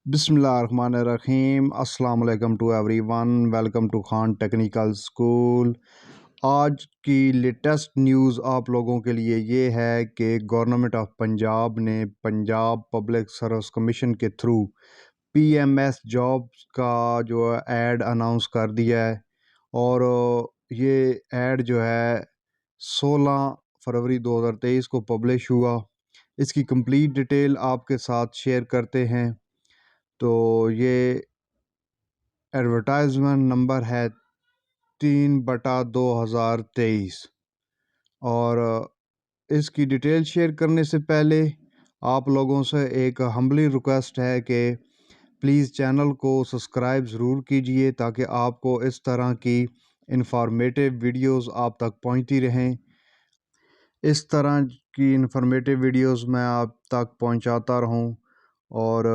बिस्मिल्लाहिर्रहमानिर्रहीम। अस्सलाम वालेकुम to everyone. Welcome to Khan technical school. आज की लेटेस्ट न्यूज़ आप लोगों के लिए ये है कि गवर्नमेंट ऑफ पंजाब ने पंजाब पब्लिक सर्विस कमीशन के थ्रू पीएमएस जॉब्स का जो ऐड अनाउंस कर दिया है। और ये ऐड जो है 16 फरवरी 2023 को पब्लिश हुआ। इसकी कंप्लीट डिटेल आपके साथ शेयर करते हैं। तो ये एडवर्टाइजमेंट नंबर है 3/2023। और इसकी डिटेल शेयर करने से पहले आप लोगों से एक हम्बली रिक्वेस्ट है कि प्लीज़ चैनल को सब्सक्राइब ज़रूर कीजिए ताकि आपको इस तरह की इंफॉर्मेटिव वीडियोस आप तक पहुंचती रहें। इस तरह की इंफॉर्मेटिव वीडियोस मैं आप तक पहुंचाता रहूं और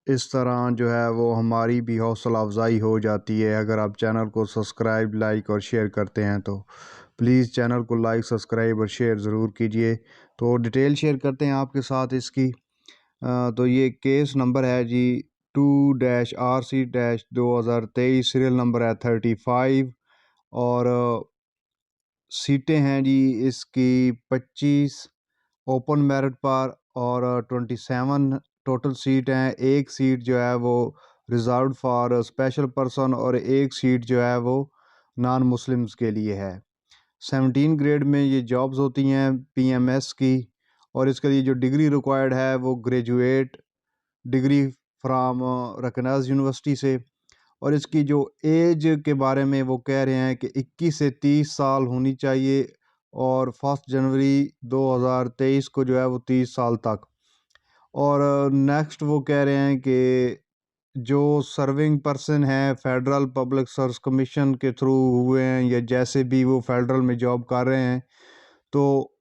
इस तरह जो है वो हमारी भी हौसला अफजाई हो जाती है। अगर आप चैनल को सब्सक्राइब, लाइक और शेयर करते हैं तो प्लीज़ चैनल को लाइक, सब्सक्राइब और शेयर ज़रूर कीजिए। तो डिटेल शेयर करते हैं आपके साथ इसकी। तो ये केस नंबर है जी 2-RC-2023, सीरियल नंबर है 35। और सीटें हैं जी इसकी 25 ओपन मेरिट पर और 27 टोटल सीट हैं। एक सीट जो है वो रिजर्व्ड फॉर स्पेशल पर्सन और एक सीट जो है वो नॉन मुस्लिम्स के लिए है। 17 ग्रेड में ये जॉब्स होती हैं पीएमएस की। और इसके लिए जो डिग्री रिक्वायर्ड है वो graduate degree from recognised university से। और इसकी जो एज के बारे में वो कह रहे हैं कि 21 से 30 साल होनी चाहिए। और 1 जनवरी 2023 को जो है वो 30 साल तक। और नेक्स्ट वो कह रहे हैं कि जो सर्विंग पर्सन है फेडरल पब्लिक सर्विस कमीशन के थ्रू हुए हैं या जैसे भी वो फेडरल में जॉब कर रहे हैं तो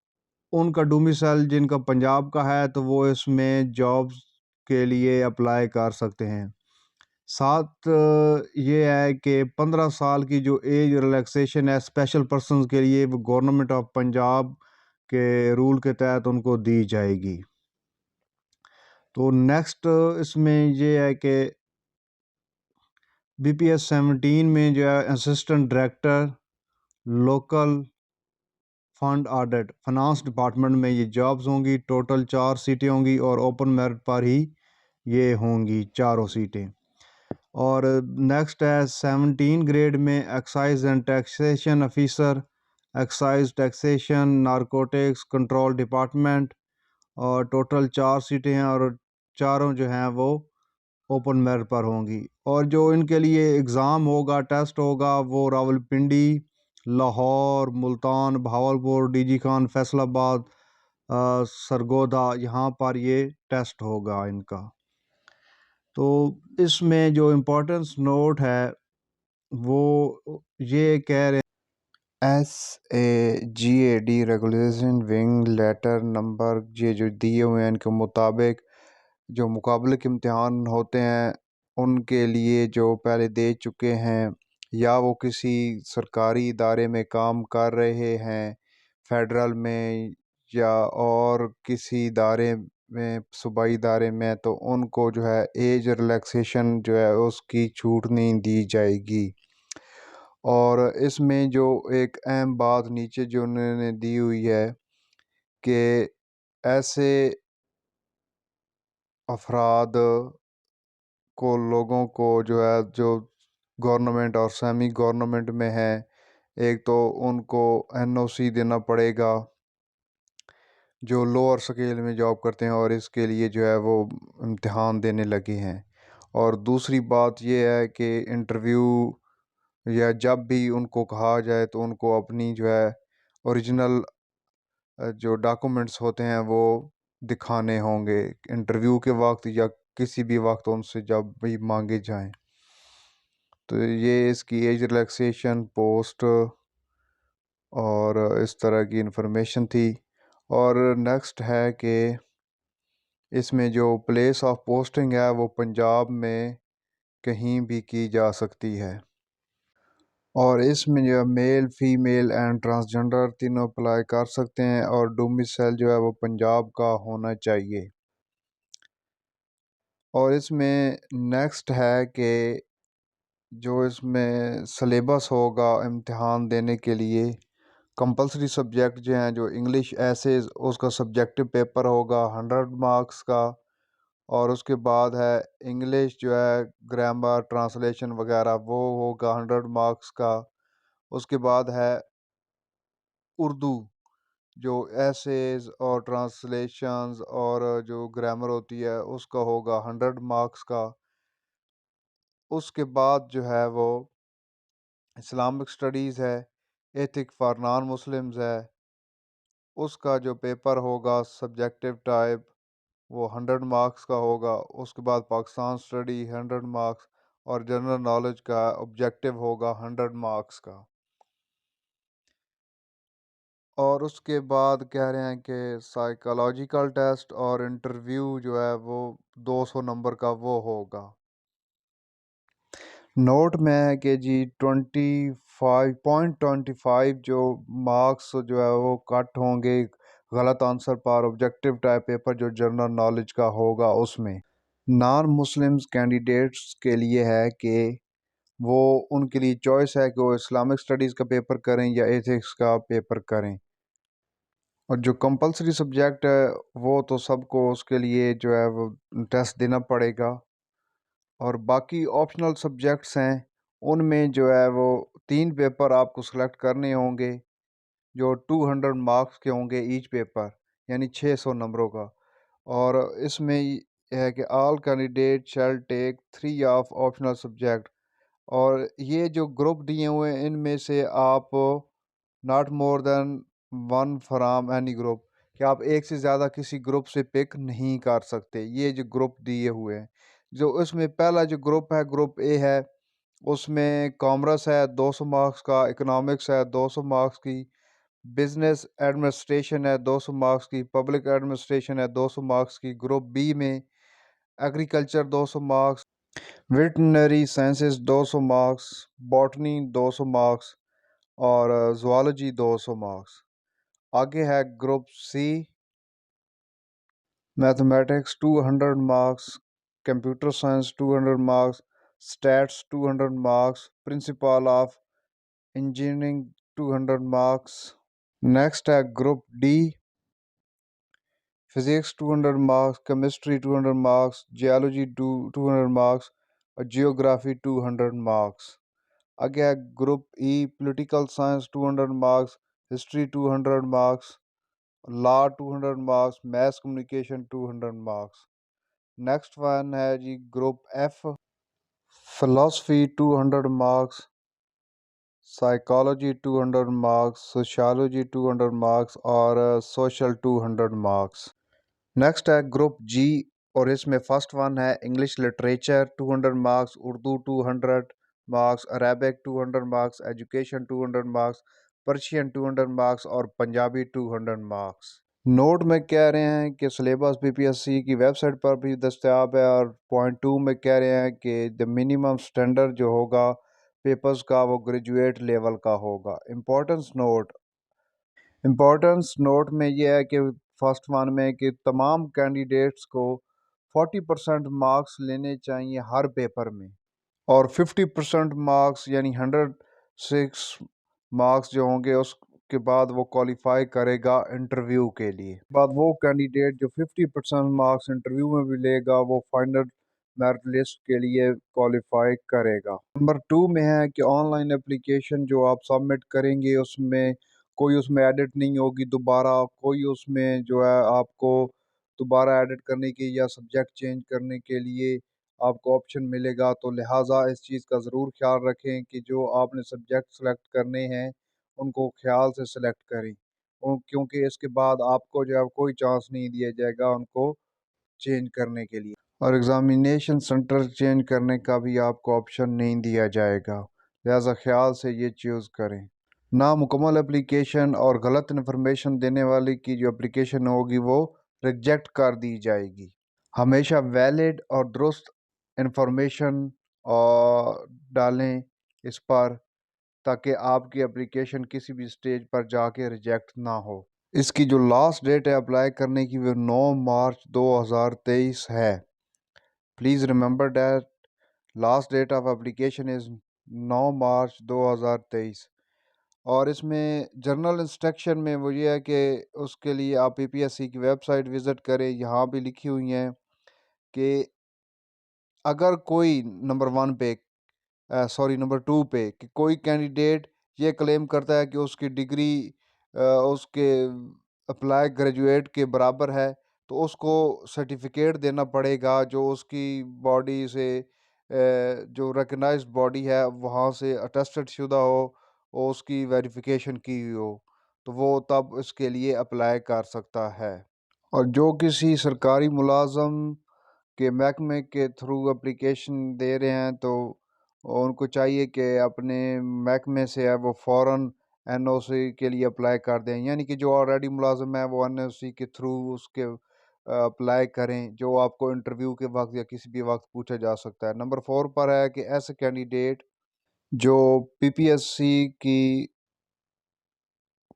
उनका डोमिसाइल जिनका पंजाब का है तो वो इसमें जॉब्स के लिए अप्लाई कर सकते हैं। साथ ये है कि 15 साल की जो एज रिलैक्सेशन है स्पेशल पर्सन्स के लिए वो गवर्नमेंट ऑफ पंजाब के रूल के तहत उनको दी जाएगी। तो नेक्स्ट इसमें ये है कि बीपीएस 17 में जो है assistant director local fund audit finance department में ये जॉब्स होंगी। टोटल 4 सीटें होंगी और ओपन मेरिट पर ही ये होंगी चारों सीटें। और नेक्स्ट है 17 ग्रेड में excise and taxation officer, excise taxation narcotics control department. और टोटल 4 सीटें हैं और चारों जो हैं वो ओपन मेरिट पर होंगी। और जो इनके लिए एग्ज़ाम होगा, टेस्ट होगा, वो रावलपिंडी, लाहौर, मुल्तान, भावलपुर, डीजी खान, फैसलाबाद, सरगोदा, यहाँ पर ये टेस्ट होगा इनका। तो इसमें जो इम्पोर्टेंस नोट है वो ये कह रहे हैं SAGAD regulation wing letter number ये जो दिए हुए हैं इनके मुताबिक जो मुकाबले के इम्तिहान होते हैं उनके लिए जो पहले दे चुके हैं या वो किसी सरकारी इदारे में काम कर रहे हैं फेडरल में या और किसी इदारे में सूबाई इदारे में तो उनको जो है एज रिलैक्सेशन जो है उसकी छूट नहीं दी जाएगी। और इसमें जो एक अहम बात नीचे जो उन्होंने दी हुई है कि ऐसे अफराद को लोगों को जो है जो गवर्नमेंट और सेमी गवर्नमेंट में है एक तो उनको एनओसी देना पड़ेगा जो लोअर स्केल में जॉब करते हैं और इसके लिए जो है वो इम्तिहान देने लगे हैं। और दूसरी बात ये है कि इंटरव्यू या जब भी उनको कहा जाए तो उनको अपनी जो है ओरिजिनल जो डॉक्यूमेंट्स होते हैं वो दिखाने होंगे इंटरव्यू के वक्त या किसी भी वक्त उनसे जब भी मांगे जाएं। तो ये इसकी एज रिलैक्सेशन पोस्ट और इस तरह की इंफॉर्मेशन थी। और नेक्स्ट है कि इसमें जो प्लेस ऑफ पोस्टिंग है वो पंजाब में कहीं भी की जा सकती है। और इसमें जो है मेल, फीमेल एंड ट्रांसजेंडर तीनों अप्लाई कर सकते हैं और डोमिसाइल जो है वो पंजाब का होना चाहिए। और इसमें नेक्स्ट है कि जो इसमें सिलेबस होगा इम्तिहान देने के लिए, कंपलसरी सब्जेक्ट जो हैं, जो इंग्लिश एसेज उसका सब्जेक्टिव पेपर होगा 100 मार्क्स का। और उसके बाद है इंग्लिश जो है ग्रामर ट्रांसलेशन वगैरह वो होगा 100 मार्क्स का। उसके बाद है उर्दू, जो एसेज और ट्रांसलेशंस और जो ग्रामर होती है उसका होगा 100 मार्क्स का। उसके बाद जो है वो इस्लामिक स्टडीज़ है, एथिक फॉर नॉन मुस्लिम्स है, उसका जो पेपर होगा सब्जेक्टिव टाइप वो 100 मार्क्स का होगा। उसके बाद पाकिस्तान स्टडी 100 मार्क्स और जनरल नॉलेज का ऑब्जेक्टिव होगा 100 मार्क्स का। और उसके बाद कह रहे हैं कि साइकोलॉजिकल टेस्ट और इंटरव्यू जो है वो 200 नंबर का वो होगा। नोट में है कि जी 25.25 जो मार्क्स जो है वो कट होंगे गलत आंसर पर ऑब्जेक्टिव टाइप पेपर जो जनरल नॉलेज का होगा उसमें। नॉन मुस्लिम्स कैंडिडेट्स के लिए है कि वो उनके लिए चॉइस है कि वो इस्लामिक स्टडीज़ का पेपर करें या एथिक्स का पेपर करें। और जो कंपलसरी सब्जेक्ट है वो तो सबको उसके लिए जो है वो टेस्ट देना पड़ेगा। और बाकी ऑप्शनल सब्जेक्ट्स हैं उनमें जो है वो 3 पेपर आपको सेलेक्ट करने होंगे जो 200 मार्क्स के होंगे ईच पेपर, यानी 600 नंबरों का। और इसमें यह है कि all candidate shall take 3 of optional subject. और ये जो ग्रुप दिए हुए हैं इनमें से आप not more than one from any group, कि आप एक से ज़्यादा किसी ग्रुप से पिक नहीं कर सकते। ये जो ग्रुप दिए हुए हैं, जो उसमें पहला जो ग्रुप है ग्रुप ए है, उसमें कॉमर्स है 200 मार्क्स का, इकोनॉमिक्स है 200 मार्क्स की, बिजनेस एडमिनिस्ट्रेशन है 200 मार्क्स की, पब्लिक एडमिनिस्ट्रेशन है 200 मार्क्स की। ग्रुप बी में agriculture 200 marks, veterinary sciences 200 marks, botany 200 marks और ज़ुआलॉजी 200 मार्क्स। आगे है group C, mathematics 200 marks, computer science 200 marks, stats 200 marks, principle of engineering 200 marks. Next है group D, physics 200 marks, chemistry 200 marks, geology 200 marks और geography 200 marks. आगे है group E, political science 200 marks, history 200 marks, law 200 marks, maths communication 200 marks. Next one है जी group F, philosophy 200 marks, psychology 200 marks, sociology 200 marks और social 200 marks. Next है group G, और इसमें first one है English literature 200 marks, Urdu 200 marks, Arabic 200 marks, education 200 marks, Persian 200 marks और Punjabi 200 marks. Note में कह रहे हैं कि सिलेबस बीपीएससी की वेबसाइट पर भी दस्तयाब है। और पॉइंट 2 में कह रहे हैं कि द मिनिमम स्टैंडर्ड जो होगा पेपर्स का वो ग्रेजुएट लेवल का होगा। इम्पोर्टेंस नोट में यह है कि फर्स्ट वन में कि तमाम कैंडिडेट्स को 40% मार्क्स लेने चाहिए हर पेपर में, और 50% मार्क्स यानी 106 मार्क्स जो होंगे उसके बाद वो क्वालिफाई करेगा इंटरव्यू के लिए। बाद वो कैंडिडेट जो 50% मार्क्स इंटरव्यू में भी लेगा वो फाइनल मेरिट लिस्ट के लिए क्वालिफाई करेगा। नंबर 2 में है कि ऑनलाइन एप्लीकेशन जो आप सबमिट करेंगे उसमें कोई उसमें एडिट नहीं होगी दोबारा, कोई उसमें जो है आपको दोबारा एडिट करने की या सब्जेक्ट चेंज करने के लिए आपको ऑप्शन मिलेगा। तो लिहाजा इस चीज़ का ज़रूर ख्याल रखें कि जो आपने सब्जेक्ट सेलेक्ट करने हैं उनको ख्याल से सेलेक्ट करें, क्योंकि इसके बाद आपको जो है कोई चांस नहीं दिया जाएगा उनको चेंज करने के लिए। और एग्ज़ामिनेशन सेंटर चेंज करने का भी आपको ऑप्शन नहीं दिया जाएगा, लिहाजा ख्याल से ये चूज़ करें। नामुकम्मल एप्लीकेशन और गलत इन्फॉर्मेशन देने वाले की जो एप्लीकेशन होगी वो रिजेक्ट कर दी जाएगी। हमेशा वैलिड और दुरुस्त इंफॉर्मेशन और डालें इस पर, ताकि आपकी एप्लीकेशन किसी भी स्टेज पर जाके रिजेक्ट ना हो। इसकी जो लास्ट डेट है अप्लाई करने की वो 9 मार्च 2023 है। Please remember that last date of application is 9 March 2023। और इसमें जनरल इंस्ट्रक्शन में वो ये है कि उसके लिए आप पीपीएससी की वेबसाइट विज़िट करें। यहाँ भी लिखी हुई हैं कि अगर कोई नंबर 1 पे नंबर 2 पे कि कोई कैंडिडेट ये क्लेम करता है कि उसकी डिग्री उसके अप्लाई ग्रेजुएट के बराबर है, तो उसको सर्टिफिकेट देना पड़ेगा जो उसकी बॉडी से जो रिकग्नाइज्ड बॉडी है वहाँ से अटेस्टेड शुदा हो और उसकी वेरिफिकेशन की हुई हो, तो वो तब इसके लिए अप्लाई कर सकता है। और जो किसी सरकारी मुलाजम के महकमे के थ्रू एप्लीकेशन दे रहे हैं, तो उनको चाहिए कि अपने महकमे से है वो फ़ौरन एनओसी के लिए अप्लाई कर दें। यानी कि जो ऑलरेडी मुलाजिम है वो एनओसी के थ्रू उसके अप्लाई करें, जो आपको इंटरव्यू के वक्त या किसी भी वक्त पूछा जा सकता है। नंबर 4 पर है कि ऐसे कैंडिडेट जो पीपीएससी की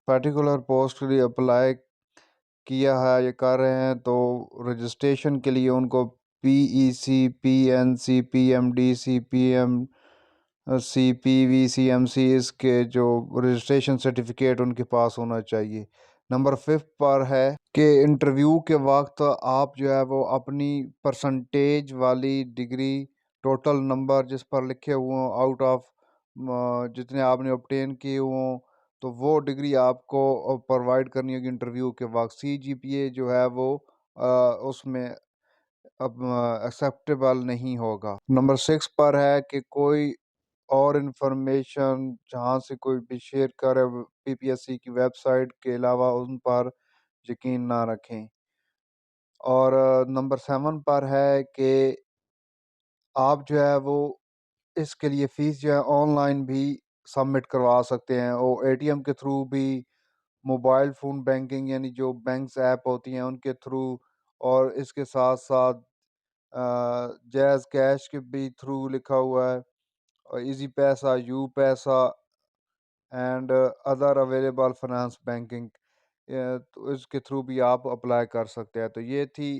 पर्टिकुलर पोस्ट के लिए अप्लाई किया है, ये कर रहे हैं, तो रजिस्ट्रेशन के लिए उनको पीईसी, पीएनसी, पीएमडीसी, पीवीसीएमसी इसके जो रजिस्ट्रेशन सर्टिफिकेट उनके पास होना चाहिए। नंबर 5 पर है कि इंटरव्यू के वक्त आप जो है वो अपनी परसेंटेज वाली डिग्री, टोटल नंबर जिस पर लिखे हुए हों आउट ऑफ जितने आपने ऑब्टेन किए हों, तो वो डिग्री आपको प्रोवाइड करनी होगी इंटरव्यू के वक्त। सीजीपीए जो है वो उसमें अब एक्सेप्टेबल नहीं होगा। नंबर 6 पर है कि कोई और इन्फॉर्मेशन जहाँ से कोई भी शेयर करे पीपीएससी की वेबसाइट के अलावा उन पर यकीन ना रखें। और नंबर 7 पर है कि आप जो है वो इसके लिए फ़ीस जो है ऑनलाइन भी सबमिट करवा सकते हैं और एटीएम के थ्रू भी, मोबाइल फ़ोन बैंकिंग यानी जो बैंक्स ऐप होती हैं उनके थ्रू, और इसके साथ-साथ जैज़ कैश के भी थ्रू लिखा हुआ है, और ईज़ी पैसा, यू पैसा and other available finance banking, तो इसके थ्रू भी आप अप्लाई कर सकते हैं। तो ये थी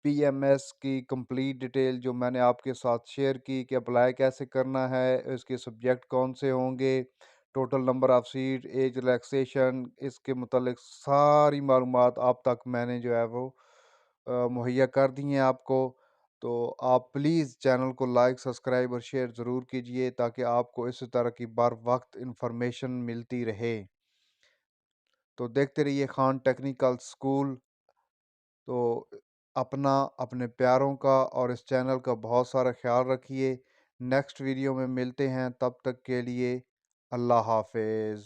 पीएमएस की कंप्लीट डिटेल जो मैंने आपके साथ शेयर की कि अप्लाई कैसे करना है, इसके सब्जेक्ट कौन से होंगे, total number of seat, age relaxation, इसके मुतालिक सारी मालूमात आप तक मैंने जो है वो मुहैया कर दी हैं आपको। तो आप प्लीज़ चैनल को लाइक, सब्सक्राइब और शेयर ज़रूर कीजिए ताकि आपको इस तरह की बर वक्त इंफॉर्मेशन मिलती रहे। तो देखते रहिए खान टेक्निकल स्कूल। तो अपना, अपने प्यारों का और इस चैनल का बहुत सारा ख्याल रखिए। नेक्स्ट वीडियो में मिलते हैं, तब तक के लिए अल्लाह हाफ़िज़।